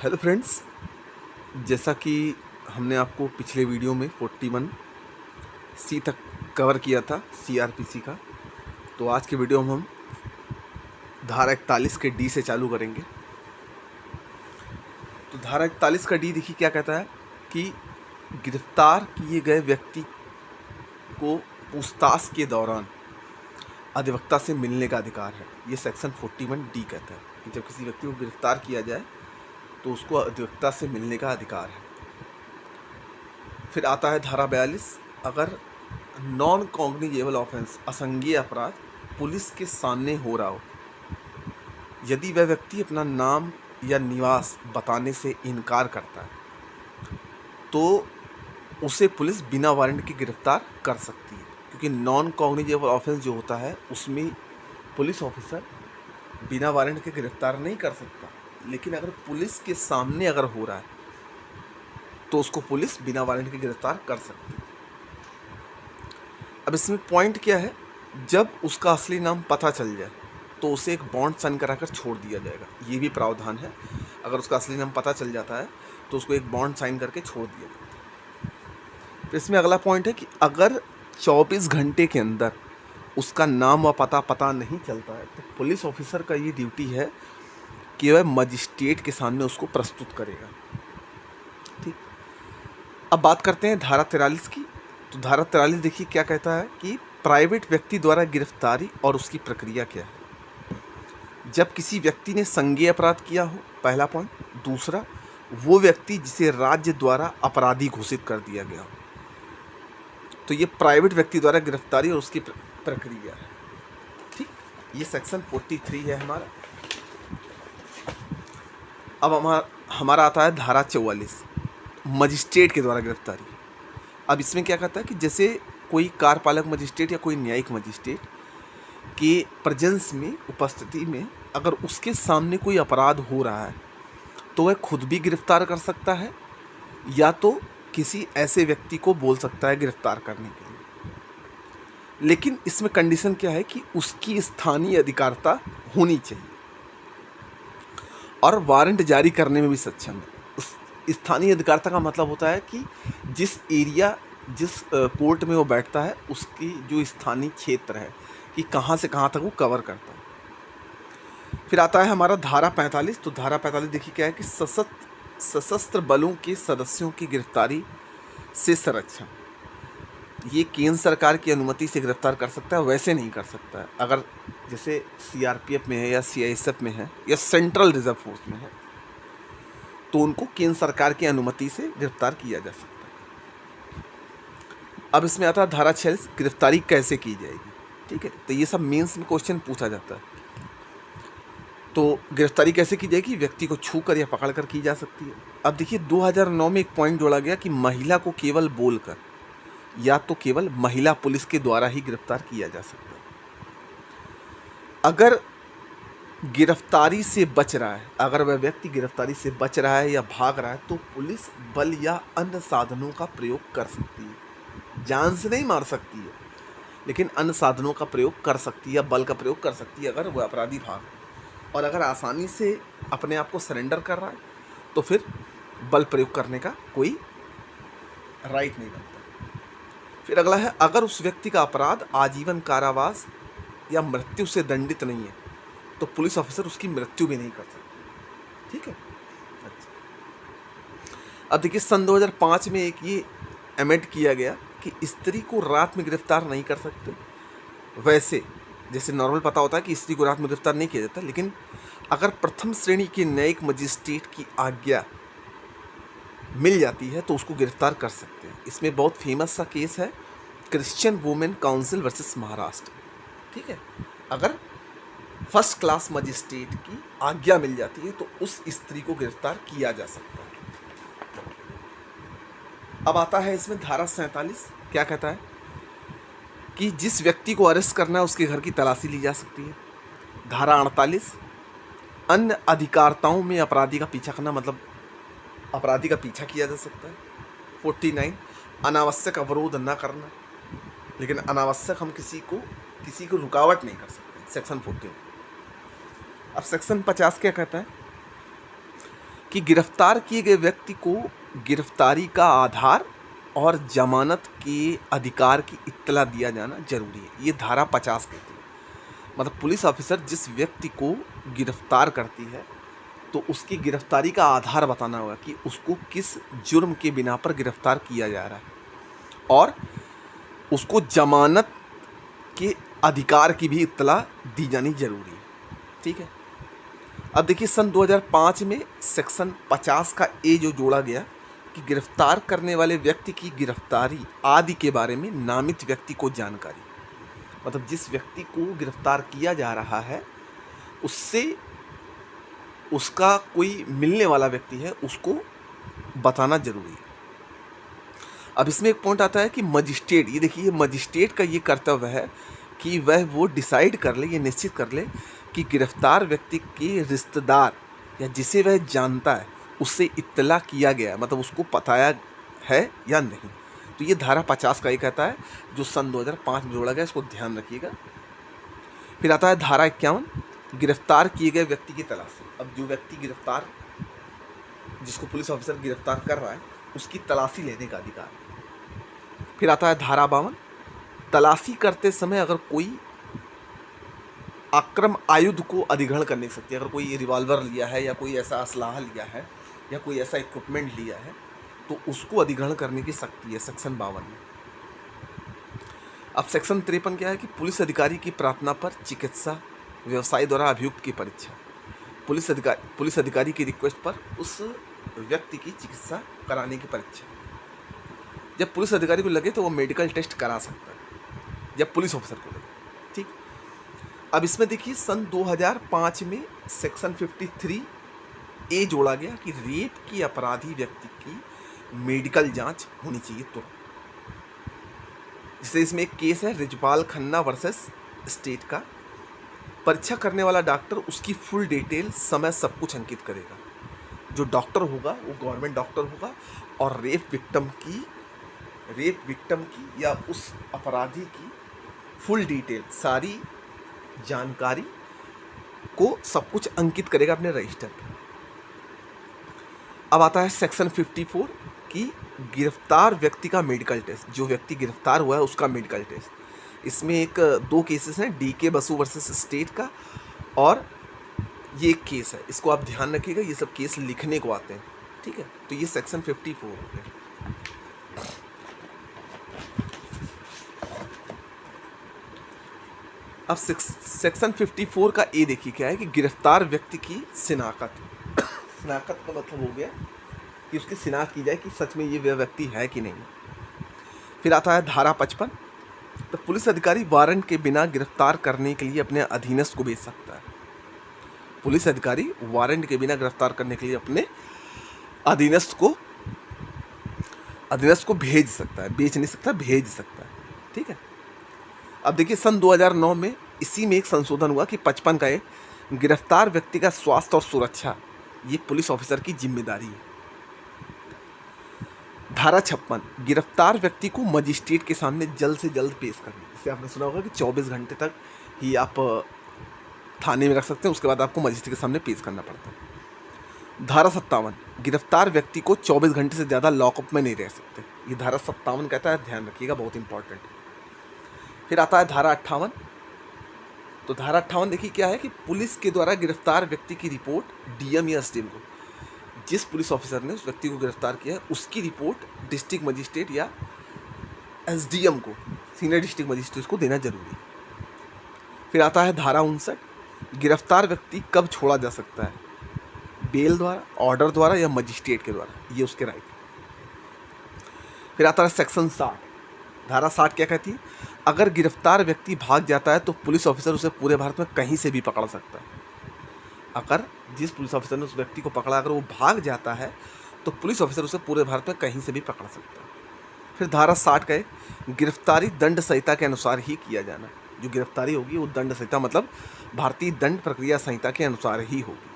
Hello friends, जैसा कि हमने आपको पिछले वीडियो में 41 सी तक कवर किया था सीआरपीसी का। तो आज के वीडियो में हम धारा 41 के डी से चालू करेंगे। तो धारा 41 का डी देखिए क्या कहता है कि गिरफ्तार किए गए व्यक्ति को पूछताछ के दौरान अधिवक्ता से मिलने का अधिकार है। ये सेक्शन 41 डी कहता है कि जब किसी व्यक्ति को गिरफ्तार किया जाए तो उसको अधिवक्ता से मिलने का अधिकार है। फिर आता है धारा 42, अगर नॉन कॉग्निजेबल ऑफेंस असंज्ञेय अपराध पुलिस के सामने हो रहा हो, यदि वह व्यक्ति अपना नाम या निवास बताने से इनकार करता है तो उसे पुलिस बिना वारंट के गिरफ्तार कर सकती है, क्योंकि नॉन कॉग्निजेबल ऑफेंस जो होता है उसमें पुलिस ऑफिसर बिना वारंट के गिरफ्तार नहीं कर सकता। लेकिन अगर पुलिस के सामने अगर हो रहा है तो उसको पुलिस बिना वारंट के गिरफ्तार कर सकती है। अब इसमें पॉइंट क्या है, जब उसका असली नाम पता चल जाए तो उसे एक बॉन्ड साइन कराकर छोड़ दिया जाएगा। ये भी प्रावधान है, अगर उसका असली नाम पता चल जाता है तो उसको एक बॉन्ड साइन करके छोड़ दिया जाता है। फिर इसमें अगला पॉइंट है कि अगर 24 घंटे के अंदर उसका नाम व पता नहीं चलता है तो पुलिस ऑफिसर का ये ड्यूटी है कि वह मजिस्ट्रेट के सामने उसको प्रस्तुत करेगा। ठीक, अब बात करते हैं धारा 43 की। तो धारा 43 देखिए क्या कहता है कि प्राइवेट व्यक्ति द्वारा गिरफ्तारी और उसकी प्रक्रिया क्या है। जब किसी व्यक्ति ने संज्ञेय अपराध किया हो, पहला पॉइंट। दूसरा, वो व्यक्ति जिसे राज्य द्वारा अपराधी घोषित कर दिया गया हो, तो ये प्राइवेट व्यक्ति द्वारा गिरफ्तारी और उसकी प्रक्रिया है। ठीक, ये सेक्शन 43 है हमारा। अब हमारा आता है धारा 44, मजिस्ट्रेट के द्वारा गिरफ्तारी। अब इसमें क्या कहता है कि जैसे कोई कार्यपालक मजिस्ट्रेट या कोई न्यायिक मजिस्ट्रेट के प्रेजेंस में, उपस्थिति में, अगर उसके सामने कोई अपराध हो रहा है तो वह खुद भी गिरफ्तार कर सकता है या तो किसी ऐसे व्यक्ति को बोल सकता है गिरफ्तार करने के लिए। लेकिन इसमें कंडीशन क्या है कि उसकी स्थानीय अधिकारिता होनी चाहिए और वारंट जारी करने में भी सक्षम है। उस स्थानीय अधिकारिता का मतलब होता है कि जिस एरिया, जिस कोर्ट में वो बैठता है उसकी जो स्थानीय क्षेत्र है कि कहाँ से कहाँ तक वो कवर करता है। फिर आता है हमारा धारा 45। तो धारा 45 देखिए क्या है कि सशस्त्र बलों के सदस्यों की गिरफ्तारी से संरक्षण। ये केंद्र सरकार की अनुमति से गिरफ्तार कर सकता है, वैसे नहीं कर सकता है। अगर जैसे सीआरपीएफ में है या सीआईएसएफ में है या सेंट्रल रिजर्व फोर्स में है तो उनको केंद्र सरकार की अनुमति से गिरफ्तार किया जा सकता है। अब इसमें आता है धारा 46, गिरफ्तारी कैसे की जाएगी। ठीक है, तो ये सब मेंस में क्वेश्चन पूछा जाता है। तो गिरफ्तारी कैसे की जाएगी, व्यक्ति को छू कर या पकड़ कर की जा सकती है। अब देखिए 2009 में एक पॉइंट जोड़ा गया कि महिला को केवल बोलकर या तो केवल महिला पुलिस के द्वारा ही गिरफ्तार किया जा सकता है। अगर गिरफ्तारी से बच रहा है, अगर वह व्यक्ति गिरफ्तारी से बच रहा है या भाग रहा है तो पुलिस बल या अन्य साधनों का प्रयोग कर सकती है। जान से नहीं मार सकती है, लेकिन अन्य साधनों का प्रयोग कर सकती है या बल का प्रयोग कर सकती है अगर वह अपराधी भाग। और अगर आसानी से अपने आप को सरेंडर कर रहा है तो फिर बल प्रयोग करने का कोई राइट नहीं बनता। फिर अगला है, अगर उस व्यक्ति का अपराध आजीवन कारावास या मृत्यु से दंडित नहीं है तो पुलिस ऑफिसर उसकी मृत्यु भी नहीं कर सकते। ठीक है। अच्छा, अब देखिए सन 2005 में एक ये एमेंड किया गया कि स्त्री को रात में गिरफ्तार नहीं कर सकते। वैसे जैसे नॉर्मल पता होता है कि स्त्री को रात में गिरफ्तार नहीं किया जाता, लेकिन अगर प्रथम श्रेणी के न्यायिक मजिस्ट्रेट की आज्ञा मिल जाती है तो उसको गिरफ्तार कर सकते हैं। इसमें बहुत फेमस सा केस है, Christian women council versus Maharashtra. ठीक है, अगर फर्स्ट क्लास मजिस्ट्रेट की आज्ञा मिल जाती है तो उस स्त्री को गिरफ्तार किया जा सकता है। अब आता है इसमें धारा 47, क्या कहता है कि जिस व्यक्ति को अरेस्ट करना है उसके घर की तलाशी ली जा सकती है। धारा 48, अन्य अधिकारिताओं में अपराधी का पीछा करना, मतलब अपराधी का पीछा किया जा सकता है। 49, अनावश्यक अवरोध न करना, लेकिन अनावश्यक हम किसी को रुकावट नहीं कर सकते, सेक्शन 14। अब सेक्शन 50 क्या कहता है, कि गिरफ्तार किए गए व्यक्ति को गिरफ्तारी का आधार और जमानत के अधिकार की इत्तला दिया जाना जरूरी है। ये धारा 50 कहती है। मतलब पुलिस ऑफिसर जिस व्यक्ति को गिरफ्तार करती है तो उसकी गिरफ्तारी का आधार बताना होगा कि उसको किस जुर्म के बिना पर गिरफ्तार किया जा रहा है, और उसको जमानत के अधिकार की भी इत्तला दी जानी जरूरी है। ठीक है। अब देखिए सन 2005 में सेक्शन 50 का ए जो जोड़ा गया कि गिरफ्तार करने वाले व्यक्ति की गिरफ्तारी आदि के बारे में नामित व्यक्ति को जानकारी, मतलब जिस व्यक्ति को गिरफ्तार किया जा रहा है उससे उसका कोई मिलने वाला व्यक्ति है उसको बताना जरूरी है। अब इसमें एक पॉइंट आता है कि मजिस्ट्रेट, ये देखिए मजिस्ट्रेट का ये कर्तव्य है कि वह वो डिसाइड कर ले, ये निश्चित कर ले कि गिरफ्तार व्यक्ति के रिश्तेदार या जिसे वह जानता है उससे इत्तला किया गया, मतलब उसको बताया है या नहीं। तो ये धारा 50 का ये कहता है जो सन 2005 में जोड़ा गया, इसको ध्यान रखिएगा। फिर आता है धारा 51, गिरफ्तार किए गए व्यक्ति की तलाशी। अब जो व्यक्ति गिरफ्तार, जिसको पुलिस ऑफिसर गिरफ्तार कर रहा है उसकी तलाशी लेने का अधिकार। फिर आता है धारा 52, तलाशी करते समय अगर कोई आक्रम आयुध को अधिग्रहण कर नहीं सकती, अगर कोई रिवॉल्वर लिया है या कोई ऐसा असलाह लिया है या कोई ऐसा इक्विपमेंट लिया है तो उसको अधिग्रहण करने की शक्ति है सेक्शन 52 में। अब सेक्शन 53 क्या है कि पुलिस अधिकारी की प्रार्थना पर चिकित्सा व्यवसायी द्वारा अभियुक्त की परीक्षा, पुलिस अधिकारी की रिक्वेस्ट पर उस व्यक्ति की चिकित्सा कराने की परीक्षा। जब पुलिस अधिकारी को लगे तो वो मेडिकल टेस्ट करा सकता है, जब पुलिस ऑफिसर को लगे। ठीक। अब इसमें देखिए सन 2005 में सेक्शन 53 ए जोड़ा गया कि रेप की अपराधी व्यक्ति की मेडिकल जांच होनी चाहिए तुरंत। जैसे इसमें एक केस है रिजपाल खन्ना वर्सेस स्टेट का। परीक्षा करने वाला डॉक्टर उसकी फुल डिटेल समय सब कुछ अंकित करेगा। जो डॉक्टर होगा वो गवर्नमेंट डॉक्टर होगा और रेप विक्टिम की या उस अपराधी की फुल डिटेल, सारी जानकारी को सब कुछ अंकित करेगा अपने रजिस्टर पर। अब आता है सेक्शन 54 कि गिरफ्तार व्यक्ति का मेडिकल टेस्ट, जो व्यक्ति गिरफ्तार हुआ है उसका मेडिकल टेस्ट। इसमें दो केसेस हैं, DK बसु वर्सेस स्टेट का, और ये एक केस है, इसको आप ध्यान रखिएगा, ये सब केस लिखने को आते हैं। ठीक है। तो ये सेक्शन 54 हो गया। अब सेक्शन 54 का ए देखिए क्या है कि गिरफ्तार व्यक्ति की शिनाख्त शिनाख्त का मतलब हो गया कि उसकी शिनाख्त की जाए कि सच में ये व्यक्ति है कि नहीं। फिर आता है धारा 55, तो पुलिस अधिकारी वारंट के बिना गिरफ्तार करने के लिए अपने अधीनस्थ को भेज सकता है। पुलिस अधिकारी वारंट के बिना गिरफ्तार करने के लिए अपने अधीनस्थ को भेज सकता है, बेच नहीं सकता, भेज सकता है। ठीक है। अब देखिए सन 2009 में इसी में एक संशोधन हुआ कि 55 का एक गिरफ्तार व्यक्ति का स्वास्थ्य और सुरक्षा ये पुलिस ऑफिसर की जिम्मेदारी है। धारा 56, गिरफ्तार व्यक्ति को मजिस्ट्रेट के सामने जल्द से जल्द पेश करना। जैसे आपने सुना होगा कि 24 घंटे तक ही आप थाने में रख सकते हैं, उसके बाद आपको मजिस्ट्रेट के सामने पेश करना पड़ता है। धारा 57, गिरफ्तार व्यक्ति को 24 घंटे से ज़्यादा लॉकअप में नहीं रह सकते। ये धारा 57 कहता है, ध्यान रखिएगा, बहुत इंपॉर्टेंट है। फिर आता है धारा 58, तो धारा 58 देखिए क्या है कि पुलिस के द्वारा गिरफ्तार व्यक्ति की रिपोर्ट DM या SDM को, जिस पुलिस ऑफिसर ने उस व्यक्ति को गिरफ्तार किया है उसकी रिपोर्ट डिस्ट्रिक्ट मजिस्ट्रेट या SDM को, सीनियर डिस्ट्रिक्ट मजिस्ट्रेट को देना जरूरी है। फिर आता है धारा 59, गिरफ्तार व्यक्ति कब छोड़ा जा सकता है, बेल द्वारा, ऑर्डर द्वारा या मजिस्ट्रेट के द्वारा, ये उसके राइट। फिर आता है सेक्शन 60, धारा 60 क्या कहती है, अगर गिरफ्तार व्यक्ति भाग जाता है तो पुलिस ऑफिसर उसे पूरे भारत में कहीं से भी पकड़ सकता है। अगर जिस पुलिस ऑफिसर ने उस व्यक्ति को पकड़ा अगर वो भाग जाता है तो पुलिस ऑफिसर उसे पूरे भारत में कहीं से भी पकड़ सकता है। फिर धारा 60 का गिरफ्तारी दंड संहिता के अनुसार ही किया जाना। जो गिरफ्तारी होगी वो दंड संहिता मतलब भारतीय दंड प्रक्रिया संहिता के अनुसार ही होगी।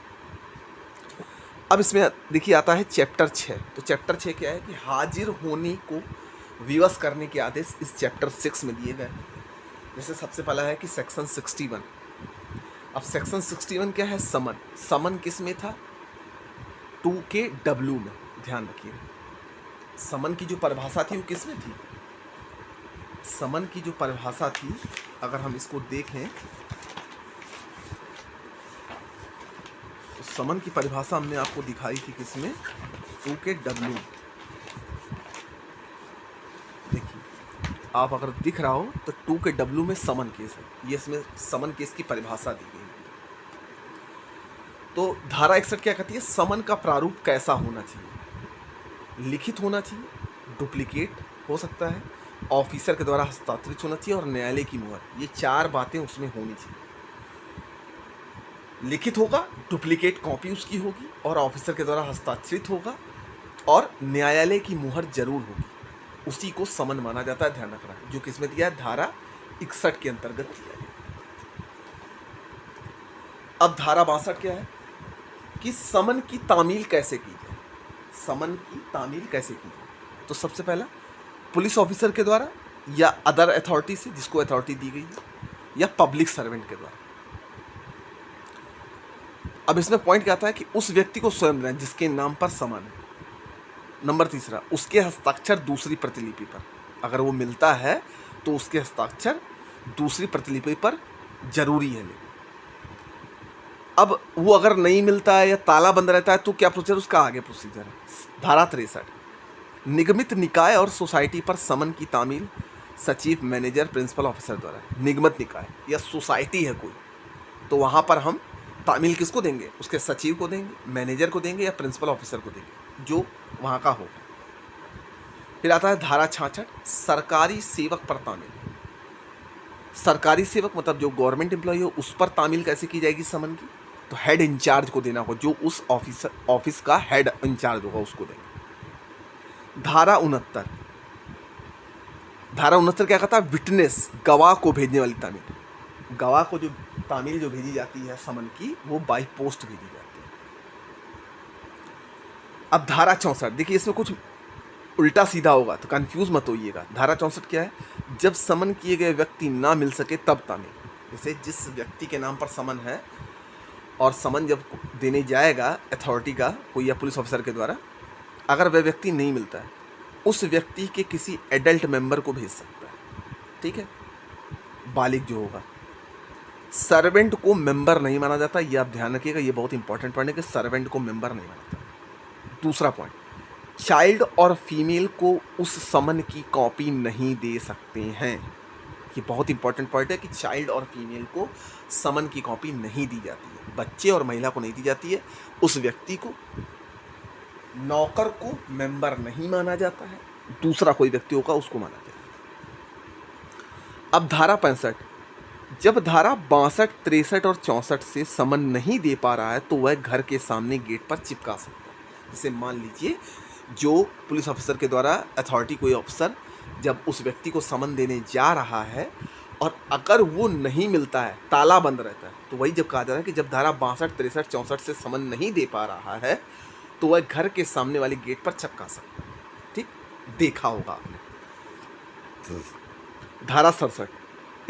अब इसमें देखिए आता है चैप्टर 6। तो चैप्टर 6 क्या है कि हाजिर होने को विवश करने के आदेश इस चैप्टर 6 में दिए गए। जैसे सबसे पहला है कि सेक्शन 61। अब सेक्शन 61 क्या है, समन। समन किस में था, 2KW में। ध्यान रखिए, समन की जो परिभाषा थी वो किस में थी? समन की जो परिभाषा थी, अगर हम इसको देखें तो समन की परिभाषा हमने आपको दिखाई थी किसमें? 2KW। देखिए, आप अगर दिख रहा हो तो 2KW में समन केस है, ये इसमें समन केस की परिभाषा दी गई है। तो धारा 61 क्या कहती है? समन का प्रारूप कैसा होना चाहिए? लिखित होना चाहिए, डुप्लीकेट हो सकता है, ऑफिसर के द्वारा हस्ताक्षरित होना चाहिए और न्यायालय की मुहर। ये 4 बातें उसमें होनी चाहिए। लिखित होगा, डुप्लीकेट कॉपी उसकी होगी और ऑफिसर के द्वारा हस्ताक्षरित होगा और न्यायालय की मुहर जरूर होगी। उसी को समन माना जाता है, ध्यान रखना, जो किसमें दिया है? धारा 61 के अंतर्गत दिया गया। अब धारा 62 क्या है कि समन की तामील कैसे की जाए? समन की तामील कैसे की जाए? तो सबसे पहला, पुलिस ऑफिसर के द्वारा या अदर अथॉरिटी से, जिसको अथॉरिटी दी गई है, या पब्लिक सर्वेंट के द्वारा। अब इसमें पॉइंट क्या आता है कि उस व्यक्ति को स्वयं देना जिसके नाम पर समन है। नंबर तीसरा, उसके हस्ताक्षर दूसरी प्रतिलिपि पर। अगर वो मिलता है तो उसके हस्ताक्षर दूसरी प्रतिलिपि पर जरूरी है। अब वो अगर नहीं मिलता है या ताला बंद रहता है तो क्या प्रोसीजर? उसका आगे प्रोसीजर है। धारा 63, निगमित निकाय और सोसाइटी पर समन की तामील सचिव, मैनेजर, प्रिंसिपल ऑफिसर द्वारा। निगमित निकाय या सोसाइटी है कोई, तो वहाँ पर हम तामील किसको देंगे? उसके सचिव को देंगे, मैनेजर को देंगे या प्रिंसिपल ऑफिसर को देंगे, जो वहाँ का हो। फिर आता है धारा 66, सरकारी सेवक पर तामील। सरकारी सेवक मतलब जो गवर्नमेंट एम्प्लॉय हो, उस पर तामील कैसे की जाएगी समन की? तो हेड इंचार्ज को देना होगा, जो उस ऑफिस का हेड इंचार्ज होगा उसको देंगे। धारा 69, धारा 69 क्या कहता है? विटनेस, गवाह को भेजने वाली तामील। गवाह को जो तामील जो भेजी जाती है समन की, वो बाई पोस्ट भेजी जाती है। अब धारा 64, देखिए इसमें कुछ उल्टा सीधा होगा तो कंफ्यूज मत होइएगा। धारा 64 क्या है? जब समन किए गए व्यक्ति ना मिल सके तब तामील। जैसे जिस व्यक्ति के नाम पर समन है और समन जब देने जाएगा अथॉरिटी का कोई या पुलिस ऑफिसर के द्वारा, अगर वह व्यक्ति नहीं मिलता है, उस व्यक्ति के किसी एडल्ट मेंबर को भेज सकता है, ठीक है, बालिग जो होगा। सर्वेंट को मेंबर नहीं माना जाता, ये आप ध्यान रखिएगा, ये बहुत इंपॉर्टेंट पॉइंट है कि सर्वेंट को मेंबर नहीं माना जाता। दूसरा पॉइंट, चाइल्ड और फीमेल को उस समन की कॉपी नहीं दे सकते हैं। ये बहुत इंपॉर्टेंट पॉइंट है कि चाइल्ड और फीमेल को समन की कॉपी नहीं दी जाती है, बच्चे और महिला को नहीं दी जाती है। उस व्यक्ति को, नौकर को मेंबर नहीं माना जाता है, दूसरा कोई व्यक्ति होगा उसको माना जाता है। अब धारा 65, जब धारा 62, 63 और 64 से समन नहीं दे पा रहा है तो वह घर के सामने गेट पर चिपका सकता है। जैसे मान लीजिए जो पुलिस ऑफिसर के द्वारा अथॉरिटी कोई ऑफिसर जब उस व्यक्ति को समन देने जा रहा है और अगर वो नहीं मिलता है, ताला बंद रहता है, तो वही जब कहा जा रहा है कि जब धारा 62, 63, 64 से समन नहीं दे पा रहा है तो वह घर के सामने वाले गेट पर चिपका सकता है। ठीक, देखा होगा आपने। धारा 67,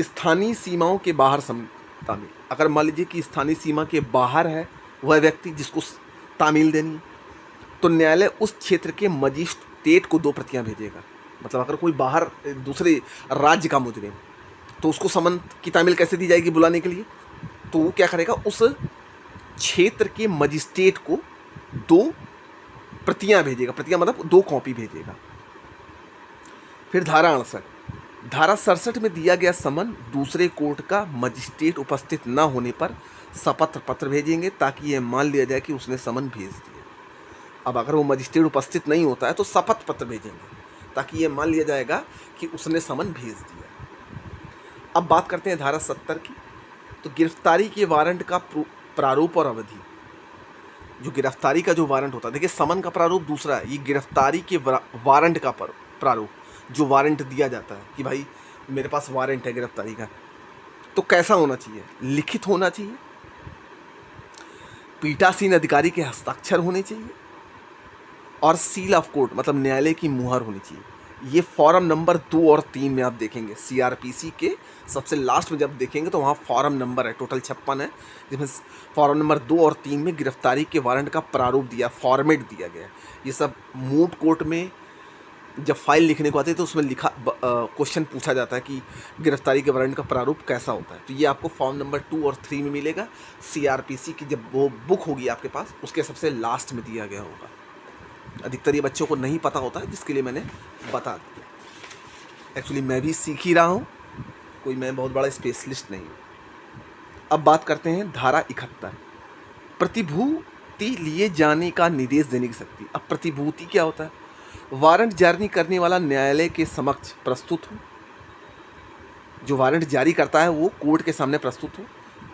स्थानीय सीमाओं के बाहर तामील। अगर मान लीजिए कि स्थानीय सीमा के बाहर है वह व्यक्ति जिसको तामील देनी है, तो न्यायालय उस क्षेत्र के मजिस्ट्रेट को 2 प्रतियां भेजेगा। मतलब अगर कोई बाहर दूसरे राज्य का मुजरिम, तो उसको समन की तामील कैसे दी जाएगी बुलाने के लिए? तो वो क्या करेगा, उस क्षेत्र के मजिस्ट्रेट को 2 प्रतियां भेजेगा। प्रतियां मतलब 2 कॉपी भेजेगा। फिर धारा 68, धारा 67 में दिया गया समन दूसरे कोर्ट का मजिस्ट्रेट उपस्थित न होने पर सपत्र पत्र भेजेंगे ताकि यह मान लिया जाए कि उसने समन भेज दिया। अब अगर वो मजिस्ट्रेट उपस्थित नहीं होता है तो शपथ पत्र भेजेंगे ताकि ये मान लिया जाएगा कि उसने समन भेज दिया। अब बात करते हैं धारा 70 की। तो गिरफ्तारी के वारंट का प्रारूप और अवधि। जो गिरफ्तारी का जो वारंट होता है, देखिए समन का प्रारूप दूसरा है, ये गिरफ्तारी के वारंट का प्रारूप, जो वारंट दिया जाता है कि भाई मेरे पास वारंट है गिरफ्तारी का, तो कैसा होना चाहिए? लिखित होना चाहिए, पीठासीन अधिकारी के हस्ताक्षर होने चाहिए और सील ऑफ कोर्ट मतलब न्यायालय की मुहर होनी चाहिए। ये फॉरम नंबर 2 और 3 में आप देखेंगे। सीआरपीसी के सबसे लास्ट में जब देखेंगे तो वहाँ फॉरम नंबर है, टोटल 56 है, जिसमें फॉरम नंबर 2 और 3 में गिरफ्तारी के वारंट का प्रारूप दिया, फॉर्मेट दिया गया है। ये सब मूट कोर्ट में जब फाइल लिखने को आती है तो उसमें लिखा क्वेश्चन पूछा जाता है कि गिरफ्तारी के वारंट का प्रारूप कैसा होता है। तो ये आपको फॉर्म नंबर 2 और 3 में मिलेगा। सीआरपीसी की जब वो बुक होगी आपके पास, उसके सबसे लास्ट में दिया गया होगा। अधिकतर ये बच्चों को नहीं पता होता है, जिसके लिए मैंने बता दिया। एक्चुअली मैं भी सीख ही रहा हूँ, कोई मैं बहुत बड़ा स्पेशलिस्ट नहीं हूँ। अब बात करते हैं धारा 71, प्रतिभूति लिए जाने का निर्देश देने की शक्ति। अब प्रतिभूति क्या होता है? वारंट जारी करने वाला न्यायालय के समक्ष प्रस्तुत हो, जो वारंट जारी करता है वो कोर्ट के सामने प्रस्तुत हो,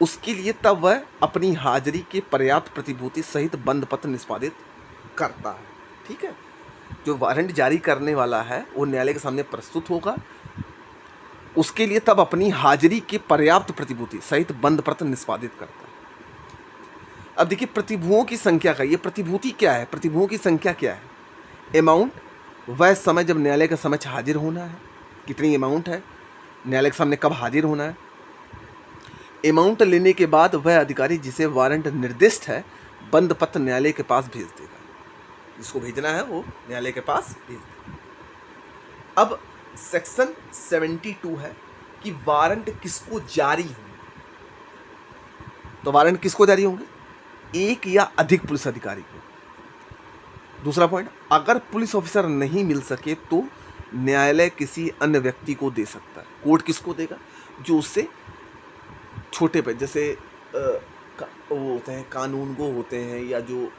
उसके लिए तब वह अपनी हाजिरी के पर्याप्त प्रतिभूति सहित बंद पत्र निष्पादित करता है। ठीक है, जो वारंट जारी करने वाला है वो न्यायालय के सामने प्रस्तुत होगा, उसके लिए तब अपनी हाजिरी के पर्याप्त प्रतिभूति सहित बंद पत्र निष्पादित करता है। अब देखिए प्रतिभुओं की संख्या का, ये प्रतिभूति क्या है, प्रतिभुओं की संख्या क्या है? अमाउंट, वह समय जब न्यायालय के समक्ष हाजिर होना है, कितनी अमाउंट है, न्यायालय के सामने कब हाजिर होना है। अमाउंट लेने के बाद वह अधिकारी जिसे वारंट निर्दिष्ट है बंद पत्र न्यायालय के पास भेज देगा, जिसको भेजना है वो न्यायालय के पास भेज देगा। अब सेक्शन 72 है कि वारंट किसको जारी होंगे। तो वारंट किसको जारी होंगे? एक या अधिक पुलिस अधिकारी को। दूसरा पॉइंट, अगर पुलिस ऑफिसर नहीं मिल सके तो न्यायालय किसी अन्य व्यक्ति को दे सकता है। कोर्ट किसको देगा? जो उससे छोटे पे, जैसे वो होते हैं कानून गो होते हैं, या जो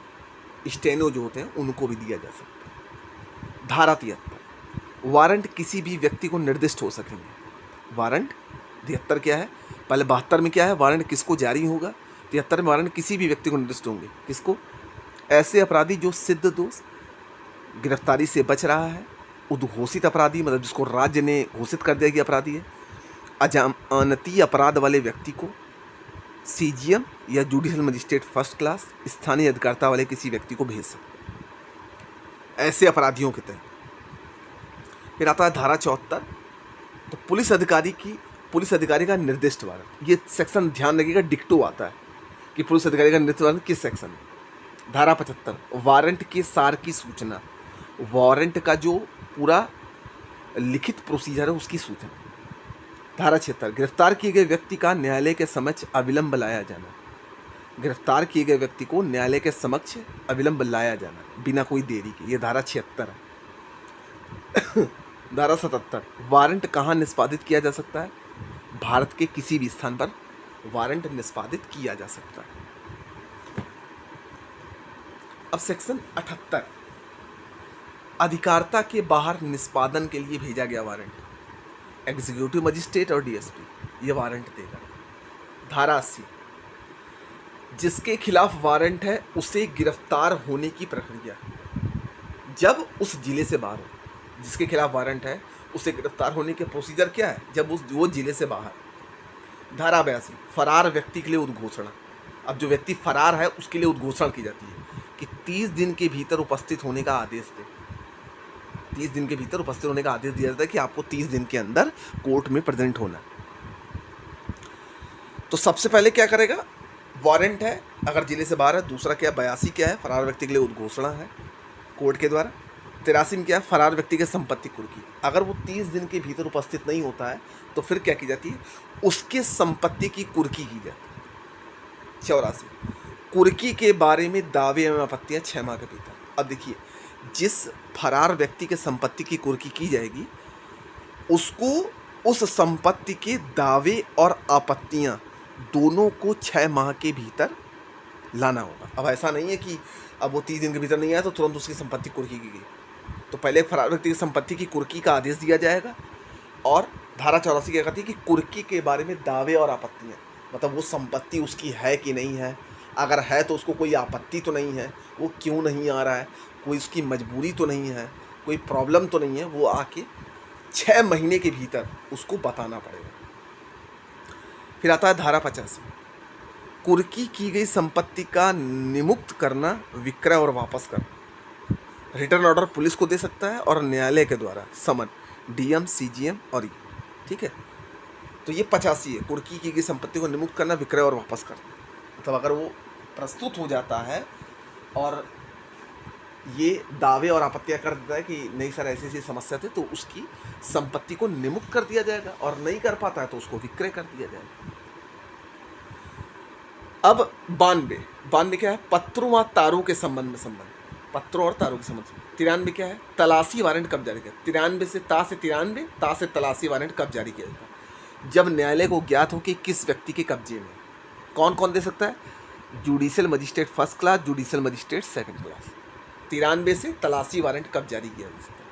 स्टेनो जो होते हैं, उनको भी दिया जा सकता है। धारा 73, वारंट किसी भी व्यक्ति को निर्दिष्ट हो सकेंगे। वारंट 73 क्या है? पहले 72 में क्या है? वारंट किसको जारी होगा? 73 में वारंट किसी भी व्यक्ति को निर्दिष्ट होंगे। किसको? ऐसे अपराधी जो सिद्ध दोष, गिरफ्तारी से बच रहा है, उद्घोषित अपराधी मतलब जिसको राज्य ने घोषित कर दिया कि अपराधी है, अजामती अपराध वाले व्यक्ति को, सीजीएम या जुडिशियल मजिस्ट्रेट फर्स्ट क्लास स्थानीय अधिकारिता वाले किसी व्यक्ति को भेज सकते हैं, ऐसे अपराधियों के तहत। फिर आता है धारा 74, तो पुलिस अधिकारी का निर्दिष्ट वारंट। ये सेक्शन ध्यान रखिएगा, डिक्टो आता है कि पुलिस अधिकारी का निर्दिष्ट वारंट किस सेक्शन में। धारा 75, वारंट के सार की सूचना, वारंट का जो पूरा लिखित प्रोसीजर है उसकी सूचना। धारा 76, गिरफ्तार किए गए व्यक्ति का न्यायालय के समक्ष अविलंब लाया जाना। गिरफ्तार किए गए व्यक्ति को न्यायालय के समक्ष अविलंब लाया जाना बिना कोई देरी के, ये धारा 76 है। धारा 77, वारंट कहाँ निष्पादित किया जा सकता है? भारत के किसी भी स्थान पर वारंट निष्पादित किया जा सकता है। अब सेक्शन 78, अधिकारिता के बाहर निष्पादन के लिए भेजा गया वारंट, एग्जीक्यूटिव मजिस्ट्रेट और डीएसपी ये वारंट देगा। धारा 80, जिसके खिलाफ वारंट है उसे गिरफ्तार होने की प्रक्रिया, जब उस जिले से बाहर हो। जिसके खिलाफ वारंट है उसे गिरफ्तार होने के प्रोसीजर क्या है? जब वो जिले से बाहर। धारा 82, फरार व्यक्ति के लिए उद्घोषणा। अब जो व्यक्ति फरार है उसके लिए उद्घोषणा की जाती है कि 30 दिन के भीतर उपस्थित होने का आदेश दे। 30 दिन के भीतर उपस्थित होने का आदेश दिया जाता है कि आपको 30 दिन के अंदर कोर्ट में प्रेजेंट होना। तो सबसे पहले क्या करेगा? वारंट है अगर जिले से बाहर है। दूसरा क्या? 82 क्या है? फरार व्यक्ति के लिए उद्घोषणा है कोर्ट के द्वारा। 83 में क्या है? फरार व्यक्ति के संपत्ति कुर्की। अगर वो 30 दिन के भीतर उपस्थित नहीं होता है तो फिर क्या की जाती है? उसके संपत्ति की कुर्की की जाती है। 84, कुर्की के बारे में दावे एवं आपत्तियां 6 माह के भीतर। अब देखिए, जिस फरार व्यक्ति के संपत्ति की कुर्की की जाएगी उसको उस संपत्ति के दावे और आपत्तियां दोनों को 6 माह के भीतर लाना होगा। अब ऐसा नहीं है कि अब वो 30 दिन के भीतर नहीं आया तो तुरंत उसकी संपत्ति कुर्की की गई। तो पहले फरार व्यक्ति की संपत्ति की कुर्की का आदेश दिया जाएगा, और धारा 84 क्या कहती है कि कुर्की के बारे में दावे और आपत्तियाँ, मतलब वो संपत्ति उसकी है कि नहीं है, अगर है तो उसको कोई आपत्ति तो नहीं है, वो क्यों नहीं आ रहा है, कोई उसकी मजबूरी तो नहीं है, कोई प्रॉब्लम तो नहीं है, वो आके 6 महीने के भीतर उसको बताना पड़ेगा। फिर आता है धारा 50, कुर्की की गई संपत्ति का निमुक्त करना, विक्रय और वापस करना। रिटर्न ऑर्डर पुलिस को दे सकता है और न्यायालय के द्वारा समन डीएम, सीजीएम और ठीक है। तो ये 85 है, कुर्की की गई संपत्ति को निमुक्त करना, विक्रय और वापस करना। मतलब अगर वो प्रस्तुत हो जाता है और ये दावे और आपत्तियां कर देता है कि नहीं सर ऐसी ऐसी समस्या थी, तो उसकी संपत्ति को निमुक्त कर दिया जाएगा, और नहीं कर पाता है तो उसको विक्रय कर दिया जाएगा। अब 92 क्या है? पत्रों व तारों के संबंध में संबंध, पत्रों और तारों के संबंध में। 93 क्या है? तलाशी वारंट कब जारी किया? 93 से ता से 93 ता से तलाशी वारंट कब जारी किया जाता है? जब न्यायालय को ज्ञात हो कि किस व्यक्ति के कब्जे में। कौन कौन दे सकता है? Judicial magistrate first class, judicial magistrate second class. 93 से तलाशी वारंट कब जारी किया जा सकता है?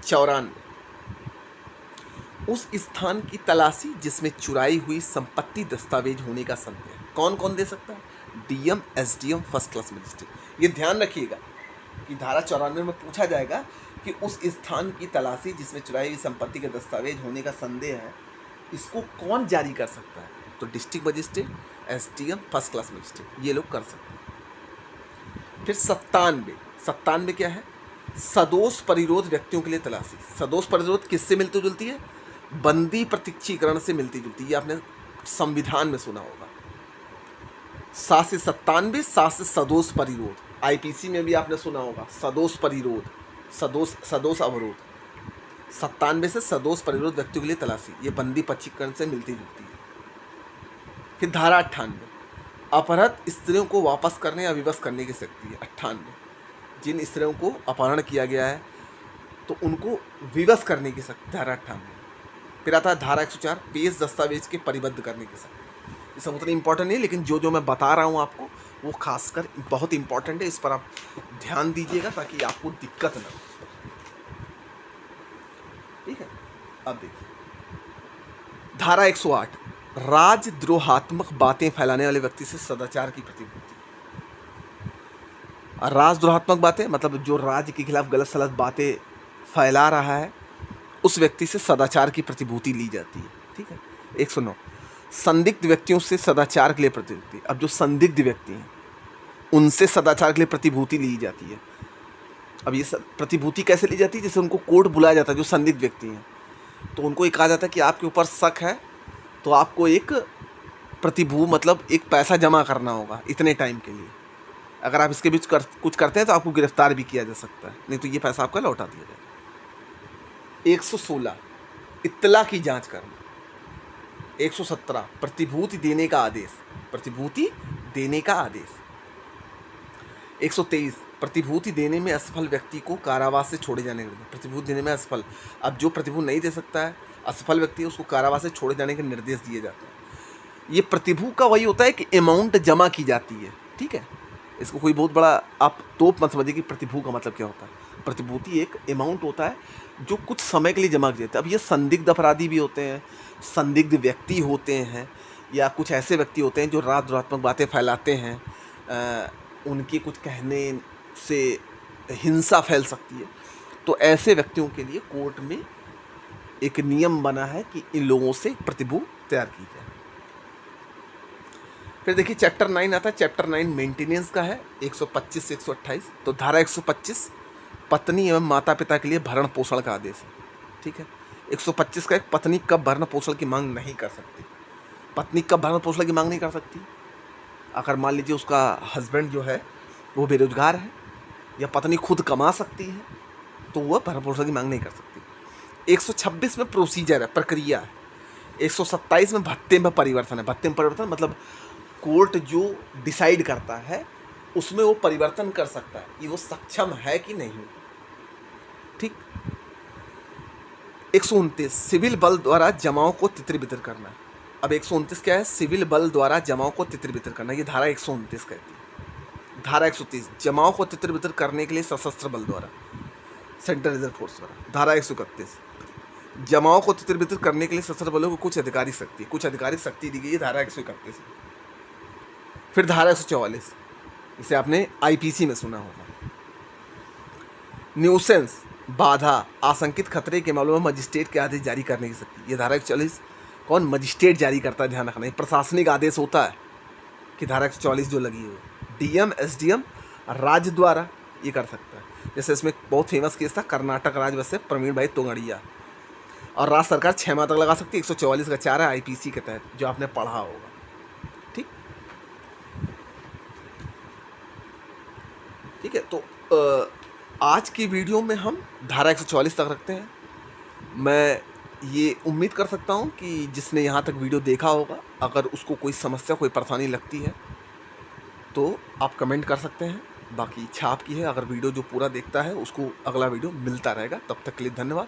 94 उस स्थान की तलाशी जिसमें चुराई हुई संपत्ति दस्तावेज होने का संदेह। कौन कौन दे सकता है? DM, SDM, first class magistrate. ये ध्यान रखिएगा कि धारा 94 में पूछा जाएगा कि उस स्थान की तलाशी जिसमें चुराई हुई संपत्ति के दस्तावेज होने का संदेह है, इसको कौन जारी कर सकता है? तो district magistrate, SDM, first class magistrate, ये लोग कर सकते हैं। फिर 97 क्या है? सदोष परिरोध व्यक्तियों के लिए तलाशी। सदोष परिरोध किससे मिलती जुलती है? बंदी प्रत्यक्षीकरण से मिलती जुलती है। ये आपने संविधान में सुना होगा। 7 से 97, 7 से सदोष परिरोध। आईपीसी में भी आपने सुना होगा सदोष परिरोध, सदोष अवरोध। 97 से सदोष परिरोध व्यक्तियों के लिए तलाशी, ये बंदी प्रत्यक्षीकरण से मिलती जुलती है। फिर धारा 98, अपहृत स्त्रियों को वापस करने या विवश करने की शक्ति है। 98, जिन स्त्रियों को अपहरण किया गया है तो उनको विवश करने की शक्ति, धारा 98। फिर आता है धारा 104, पेश दस्तावेज के परिबद्ध करने की शक्ति। ये सब उतना इंपॉर्टेंट नहीं, लेकिन जो मैं बता रहा हूँ आपको वो खासकर बहुत इंपॉर्टेंट है। इस पर आप ध्यान दीजिएगा ताकि आपको दिक्कत ना हो। ठीक है, अब देखिए धारा 108, राजद्रोहात्मक बातें फैलाने वाले व्यक्ति से सदाचार की प्रतिभूति। राजद्रोहात्मक बातें मतलब जो राज्य के खिलाफ गलत सलत बातें फैला रहा है, उस व्यक्ति से सदाचार की प्रतिभूति ली जाती है। ठीक है। 109, संदिग्ध व्यक्तियों से सदाचार के लिए प्रतिभूति। अब जो संदिग्ध व्यक्ति हैं उनसे सदाचार के लिए प्रतिभूति ली जाती है। अब ये प्रतिभूति कैसे ली जाती है? जैसे उनको कोर्ट बुलाया जाता है, जो संदिग्ध व्यक्ति हैं तो उनको ये कहा जाता है कि आपके ऊपर शक है तो आपको एक मतलब एक पैसा जमा करना होगा इतने टाइम के लिए। अगर आप इसके बीच कुछ करते हैं तो आपको गिरफ्तार भी किया जा सकता है, नहीं तो ये पैसा आपका लौटा दिया जाएगा। 116, इत्तला की जांच करना। 117, प्रतिभूति देने का आदेश। प्रतिभूति देने का आदेश। 123, प्रतिभूति देने में असफल व्यक्ति को कारावास से छोड़े जाने के निर्देश। प्रतिभूति देने में असफल, अब जो प्रतिभूति नहीं दे सकता है, असफल व्यक्ति है, उसको कारावास से छोड़े जाने के निर्देश दिए जाते हैं। ये प्रतिभूति का वही होता है कि अमाउंट जमा की जाती है। ठीक है, इसको कोई बहुत बड़ा आप तोप मत समझिए कि प्रतिभूति का मतलब क्या होता है। प्रतिभूति एक अमाउंट होता है जो कुछ समय के लिए जमा किया जाता है। अब ये संदिग्ध अपराधी भी होते हैं, संदिग्ध व्यक्ति होते हैं, या कुछ ऐसे व्यक्ति होते हैं जो राजद्रोहात्मक बातें फैलाते हैं, उनके कुछ कहने से हिंसा फैल सकती है। तो ऐसे व्यक्तियों के लिए कोर्ट में एक नियम बना है कि इन लोगों से प्रतिभूति तैयार की जाए। फिर देखिए चैप्टर 9 आता है। चैप्टर 9 मेंटेनेंस का है, 125 से 128। तो धारा 125, पत्नी एवं माता पिता के लिए भरण पोषण का आदेश है। ठीक है। 125 का एक, पत्नी कब भरण पोषण की मांग नहीं कर सकती। पत्नी कब भरण पोषण की मांग नहीं कर सकती? अगर मान लीजिए उसका हस्बैंड जो है वो बेरोजगार है या पत्नी खुद कमा सकती है तो वह भरण पोषण की मांग नहीं कर सकती। 126 में प्रोसीजर है, प्रक्रिया है। 127 में भत्ते में परिवर्तन है। भत्ते में परिवर्तन मतलब कोर्ट जो डिसाइड करता है उसमें वो परिवर्तन कर सकता है कि वो सक्षम है कि नहीं। ठीक। 129, सिविल बल द्वारा जमाओं को तितर-बितर करना। अब 129 क्या है? सिविल बल द्वारा जमाओं को तितर-बितर करना। ये धारा 129 कहती है। धारा 130, जमाओं को तितर-बितर करने के लिए सशस्त्र बल द्वारा, सेंट्रल रिजर्व फोर्स द्वारा। धारा 131, जमाओं को तितर-बितर करने के लिए सशस्त्र बलों को कुछ अधिकारी शक्ति दी गई है। धारा 131। फिर धारा 144, इसे आपने आईपीसी में सुना होगा। न्यूसेंस, बाधा, आशंकित खतरे के मामलों में मजिस्ट्रेट के आदेश जारी करने की शक्ति। ये धारा 140 कौन? मजिस्ट्रेट जारी करता है, ध्यान रखना। ये प्रशासनिक आदेश होता है कि धारा 144 जो लगी हुई। डीएम, एसडीएम राज्य द्वारा ये कर सकता है। जैसे इसमें बहुत फेमस केस था कर्नाटक राज्य वैसे प्रवीण भाई तोगड़िया, और राज्य सरकार 6 माह तक लगा सकती है। 144 का 4 है आईपीसी के तहत, जो आपने पढ़ा होगा। ठीक ठीक है। तो आज की वीडियो में हम धारा 144 तक रखते हैं। मैं ये उम्मीद कर सकता हूँ कि जिसने यहाँ तक वीडियो देखा होगा, अगर उसको कोई समस्या कोई परेशानी लगती है तो आप कमेंट कर सकते हैं। बाकी इच्छा आपकी है। अगर वीडियो जो पूरा देखता है उसको अगला वीडियो मिलता रहेगा। तब तक के लिए धन्यवाद।